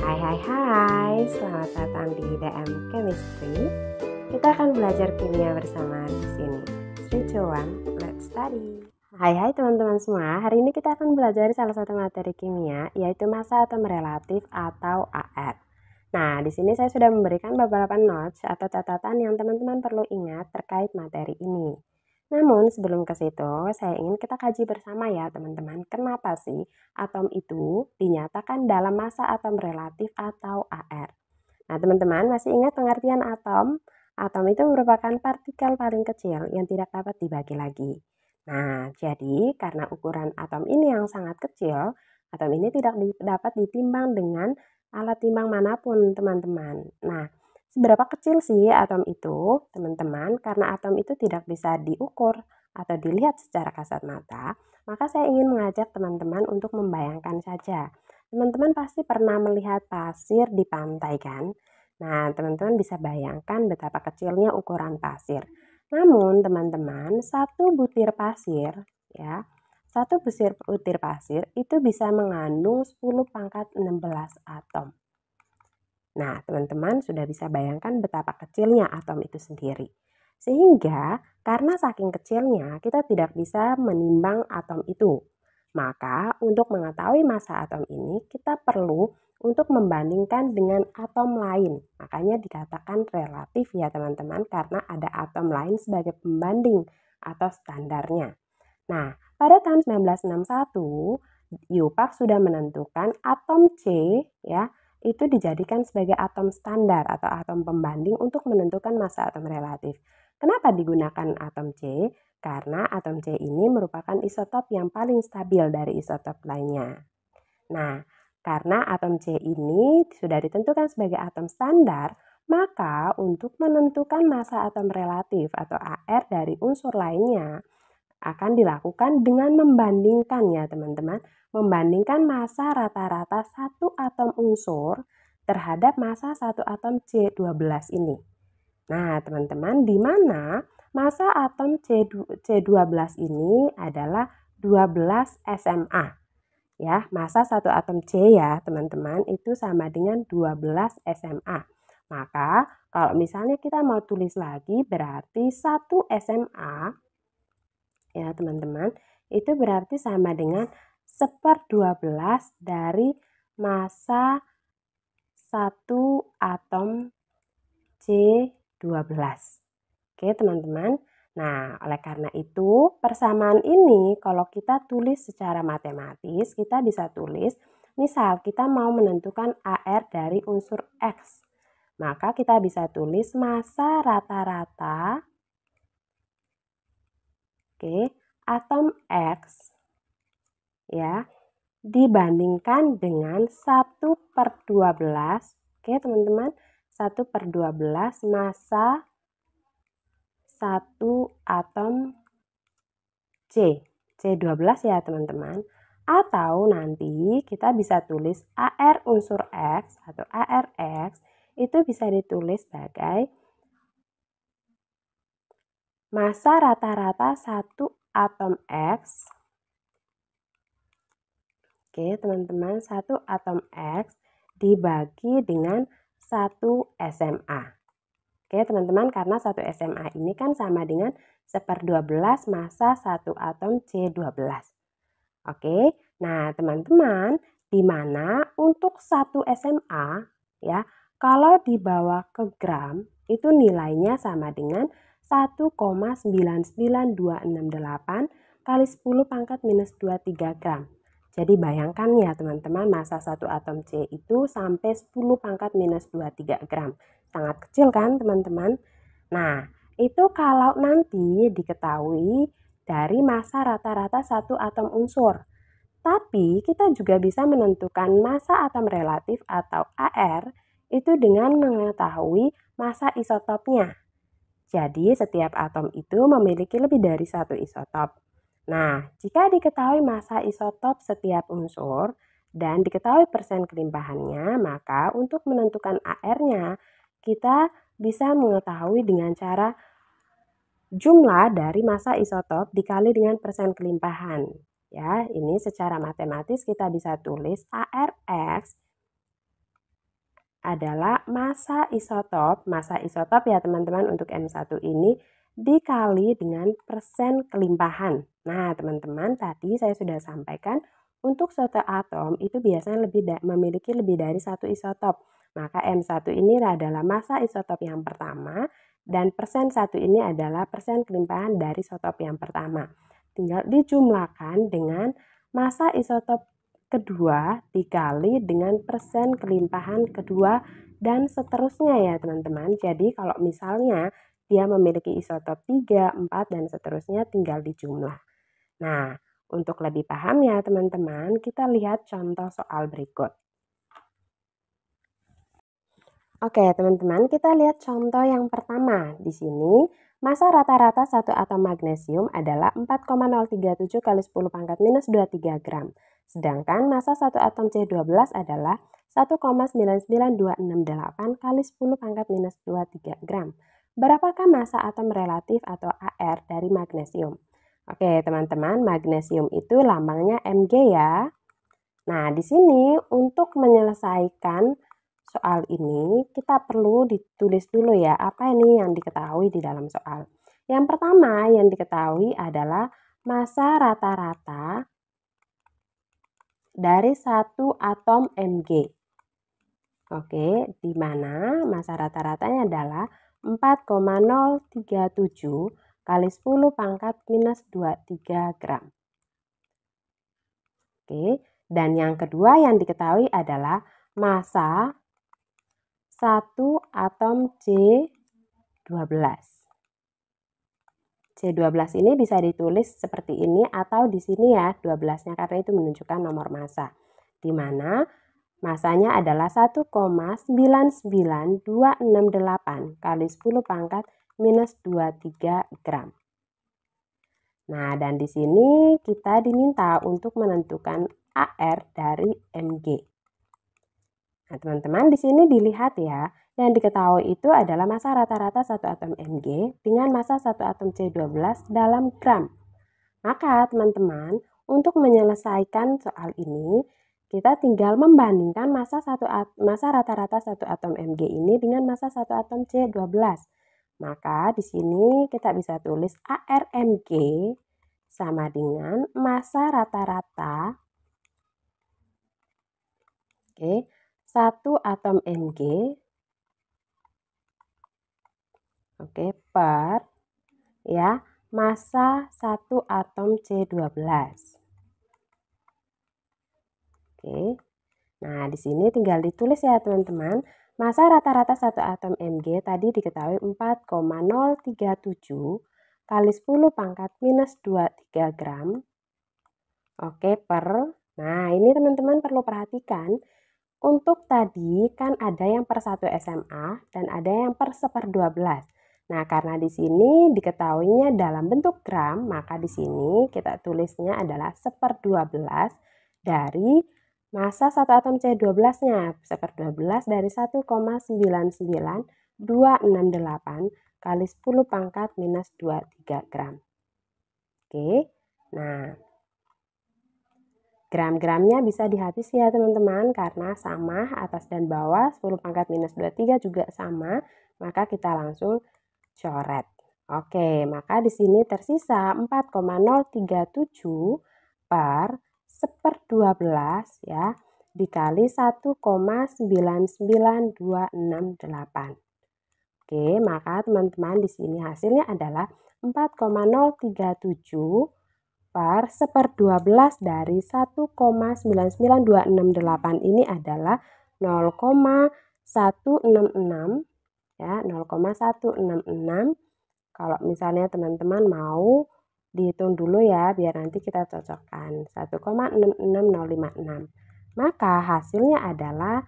Hai, selamat datang di DM Chemistry. Kita akan belajar kimia bersama di sini. 3, 2, 1, let's study. Hai teman-teman semua, hari ini kita akan belajar salah satu materi kimia, yaitu massa atom relatif atau AR. Nah, di sini saya sudah memberikan beberapa notes atau catatan yang teman-teman perlu ingat terkait materi ini. Namun sebelum ke situ, saya ingin kita kaji bersama ya teman-teman, kenapa sih atom itu dinyatakan dalam massa atom relatif atau AR. Nah teman-teman masih ingat pengertian atom? Atom itu merupakan partikel paling kecil yang tidak dapat dibagi lagi. Nah jadi karena ukuran atom ini yang sangat kecil, atom ini tidak dapat ditimbang dengan alat timbang manapun teman-teman. Nah seberapa kecil sih atom itu, teman-teman? Karena atom itu tidak bisa diukur atau dilihat secara kasat mata, maka saya ingin mengajak teman-teman untuk membayangkan saja. Teman-teman pasti pernah melihat pasir di pantai kan? Nah, teman-teman bisa bayangkan betapa kecilnya ukuran pasir. Namun, teman-teman, satu butir pasir itu bisa mengandung 10 pangkat 16 atom. Nah, teman-teman sudah bisa bayangkan betapa kecilnya atom itu sendiri. Sehingga karena saking kecilnya kita tidak bisa menimbang atom itu. Maka untuk mengetahui massa atom ini kita perlu untuk membandingkan dengan atom lain. Makanya dikatakan relatif ya teman-teman karena ada atom lain sebagai pembanding atau standarnya. Nah, pada tahun 1961 UPAC sudah menentukan atom C ya itu dijadikan sebagai atom standar atau atom pembanding untuk menentukan massa atom relatif. Kenapa digunakan atom C? Karena atom C ini merupakan isotop yang paling stabil dari isotop lainnya. Nah, karena atom C ini sudah ditentukan sebagai atom standar, maka untuk menentukan massa atom relatif atau AR dari unsur lainnya akan dilakukan dengan membandingkan ya teman-teman, membandingkan massa rata-rata satu atom unsur terhadap massa satu atom C12 ini. Nah teman-teman, di mana massa atom C12 ini adalah 12 SMA. Ya, massa satu atom C ya teman-teman itu sama dengan 12 SMA. Maka kalau misalnya kita mau tulis lagi berarti 1 SMA ya teman-teman, itu berarti sama dengan 1/12 dari massa satu atom C12. Oke teman-teman, nah oleh karena itu persamaan ini kalau kita tulis secara matematis, kita bisa tulis, misal kita mau menentukan AR dari unsur X, maka kita bisa tulis massa rata-rata atom X ya dibandingkan dengan 1/12 teman-teman, 1/12 massa satu atom C12 ya teman-teman. Atau nanti kita bisa tulis AR unsur X atau ARX itu bisa ditulis sebagai massa rata-rata satu atom X. Teman-teman, satu atom X dibagi dengan 1 SMA. Teman-teman, karena 1 SMA ini kan sama dengan 1/12 massa satu atom C12. Nah teman-teman, di mana untuk 1 SMA ya, kalau dibawa ke gram itu nilainya sama dengan 1,99268 kali 10 pangkat minus 23 gram. Jadi bayangkan ya teman-teman, massa satu atom C itu sampai 10 pangkat minus 23 gram. Sangat kecil kan teman-teman? Nah, itu kalau nanti diketahui dari massa rata-rata satu atom unsur. Tapi kita juga bisa menentukan massa atom relatif atau AR itu dengan mengetahui massa isotopnya. Jadi setiap atom itu memiliki lebih dari satu isotop. Nah, jika diketahui massa isotop setiap unsur dan diketahui persen kelimpahannya, maka untuk menentukan AR-nya kita bisa mengetahui dengan cara jumlah dari massa isotop dikali dengan persen kelimpahan. Ya, ini secara matematis kita bisa tulis ARX adalah massa isotop. Massa isotop ya teman-teman untuk M1 ini dikali dengan persen kelimpahan. Nah teman-teman tadi saya sudah sampaikan untuk suatu atom itu biasanya memiliki lebih dari satu isotop. Maka M1 ini adalah massa isotop yang pertama dan persen 1 ini adalah persen kelimpahan dari isotop yang pertama. Tinggal dijumlahkan dengan massa isotop kedua dikali dengan persen kelimpahan kedua dan seterusnya ya teman-teman. Jadi kalau misalnya dia memiliki isotop 3, 4 dan seterusnya tinggal dijumlah. Nah, untuk lebih paham ya teman-teman, kita lihat contoh soal berikut. Oke, teman-teman, kita lihat contoh yang pertama. Di sini, massa rata-rata satu atom magnesium adalah 4,037 kali 10 pangkat minus 23 gram. Sedangkan massa satu atom C12 adalah 1,99268 kali 10 pangkat minus 23 gram. Berapakah massa atom relatif atau AR dari magnesium? Oke, teman-teman, magnesium itu lambangnya Mg ya. Nah, di sini untuk menyelesaikan soal ini kita perlu ditulis dulu ya apa ini yang diketahui di dalam soal. Yang pertama yang diketahui adalah massa rata-rata dari satu atom Mg. Oke, di mana massa rata-ratanya adalah 4,037 kali 10 pangkat minus 23 gram. Oke, dan yang kedua yang diketahui adalah massa satu atom C12. C12 ini bisa ditulis seperti ini atau di sini ya 12-nya karena itu menunjukkan nomor massa. Di mana massanya adalah 1,99268 kali 10 pangkat minus 23 gram. Nah, dan di sini kita diminta untuk menentukan AR dari Mg. Nah, teman-teman di sini dilihat ya, yang diketahui itu adalah massa rata-rata satu atom Mg dengan massa satu atom C12 dalam gram. Maka teman-teman, untuk menyelesaikan soal ini, kita tinggal membandingkan massa rata-rata satu atom Mg ini dengan massa satu atom C12. Maka di sini kita bisa tulis AR Mg sama dengan massa rata-rata satu atom Mg per ya massa satu atom C12. Nah di sini tinggal ditulis ya teman-teman. Massa rata-rata satu atom Mg tadi diketahui 4,037 kali 10 pangkat minus 23 gram. Per. Nah ini teman-teman perlu perhatikan. Untuk tadi kan ada yang per 1 SMA dan ada yang per 1/12. Nah, karena di sini diketahuinya dalam bentuk gram, maka di sini kita tulisnya adalah 1/12 dari massa satu atom C12-nya. 1/12 dari 1,99268 kali 10 pangkat minus 23 gram. Oke, nah gram-gramnya bisa dihabisi ya teman-teman karena sama atas dan bawah 10 pangkat minus 23 juga sama, maka kita langsung coret. Oke, maka di sini tersisa 4,037 per 1/12 ya dikali 1,99268. Oke, maka teman-teman di sini hasilnya adalah 4,037 per 1/12 dari 1,99268 ini adalah 0,166 ya 0,166. Kalau misalnya teman-teman mau dihitung dulu ya biar nanti kita cocokkan 1,660656. Maka hasilnya adalah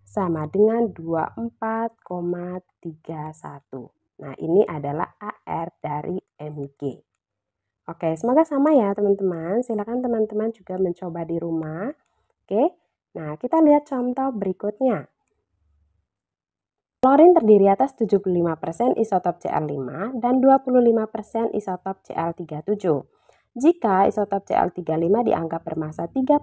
sama dengan 24,31. Nah ini adalah AR dari Mg. Oke, semoga sama ya teman-teman. Silakan teman-teman juga mencoba di rumah. Oke, nah kita lihat contoh berikutnya. Klorin terdiri atas 75% isotop Cl5 dan 25% isotop Cl37. Jika isotop Cl35 dianggap bermassa 35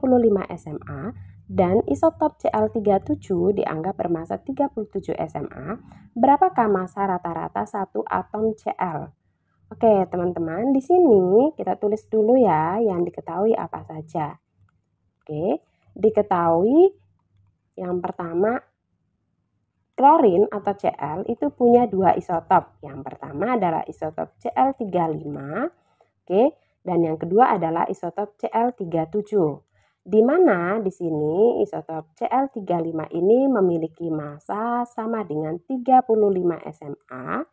SMA dan isotop Cl37 dianggap bermassa 37 SMA, berapakah massa rata-rata satu atom Cl? Oke, teman-teman, di sini kita tulis dulu ya yang diketahui apa saja. Oke, diketahui yang pertama, klorin atau Cl itu punya dua isotop. Yang pertama adalah isotop Cl35, oke, dan yang kedua adalah isotop Cl37. Di mana di sini isotop Cl35 ini memiliki massa sama dengan 35 SMA.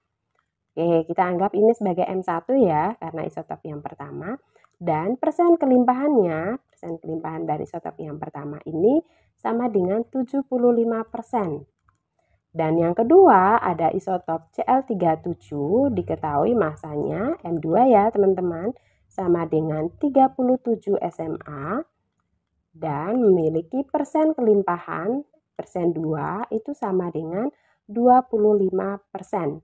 Oke, kita anggap ini sebagai M1 ya, karena isotop yang pertama. Dan persen kelimpahan dari isotop yang pertama ini sama dengan 75%. Dan yang kedua ada isotop Cl37, diketahui massanya M2 ya teman-teman, sama dengan 37 SMA dan memiliki persen kelimpahan persen 2 itu sama dengan 25%.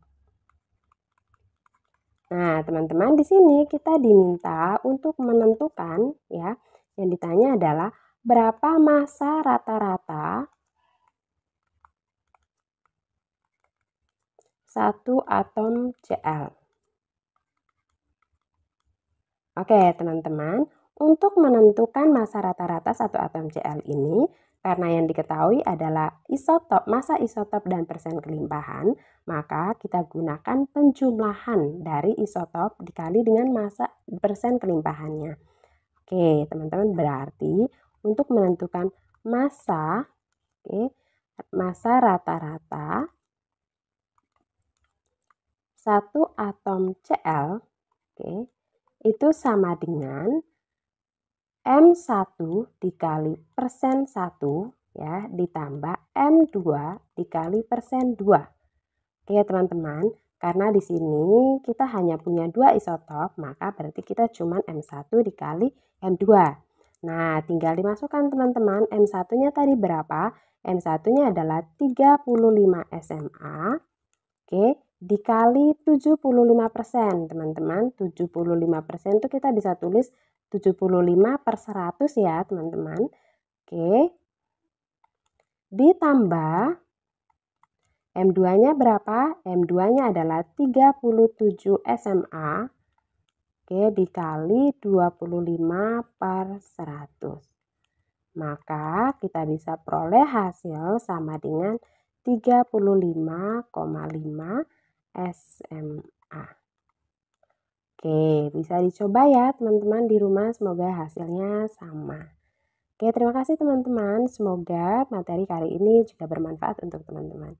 Nah, teman-teman, di sini kita diminta untuk menentukan ya, yang ditanya adalah berapa massa rata-rata satu atom Cl. Oke, teman-teman, untuk menentukan massa rata-rata satu atom Cl ini, karena yang diketahui adalah isotop, massa isotop dan persen kelimpahan, maka kita gunakan penjumlahan dari isotop dikali dengan massa persen kelimpahannya. Oke, teman-teman, berarti untuk menentukan massa, massa rata-rata satu atom Cl, itu sama dengan M1 dikali persen 1 ya, ditambah M2 dikali persen 2. Oke teman-teman, karena di sini kita hanya punya dua isotop, maka berarti kita cuma M1 dikali M2. Nah, tinggal dimasukkan teman-teman, M1-nya tadi berapa? M1-nya adalah 35 SMA. Oke, dikali 75%, teman-teman. 75% itu kita bisa tulis 75 per 100 ya, teman-teman. Oke. Ditambah M2-nya berapa? M2-nya adalah 37 SMA. Oke, dikali 25 per 100. Maka kita bisa peroleh hasil sama dengan 35,5 SMA. Oke, bisa dicoba ya teman-teman di rumah, semoga hasilnya sama. Oke, terima kasih teman-teman. Semoga materi kali ini juga bermanfaat untuk teman-teman.